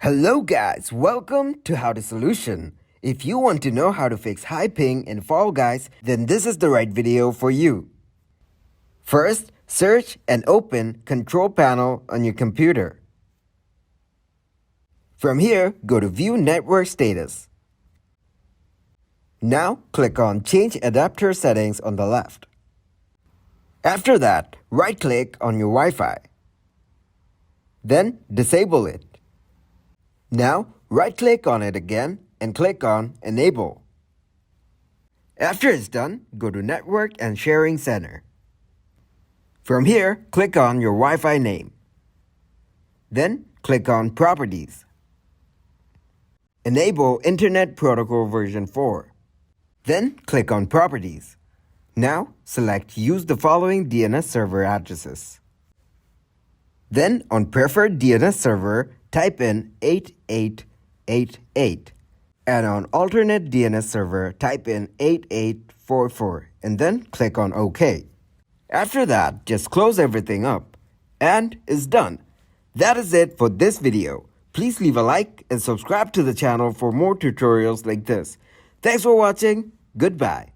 Hello guys, welcome to How to Solution. If you want to know how to fix high ping in Fall Guys, then this is the right video for you. First, search and open Control Panel on your computer. From here, go to View Network Status. Now, click on Change Adapter Settings on the left. After that, right-click on your Wi-Fi. Then, disable it. Now, right-click on it again and click on Enable. After it's done, go to Network and Sharing Center. From here, click on your Wi-Fi name. Then, click on Properties. Enable Internet Protocol version 4. Then, click on Properties. Now, select Use the following DNS server addresses. Then, on Preferred DNS Server, type in 8888. And on Alternate DNS Server, type in 8844 and then click on OK. After that, just close everything up and it's done. That is it for this video. Please leave a like and subscribe to the channel for more tutorials like this. Thanks for watching. Goodbye.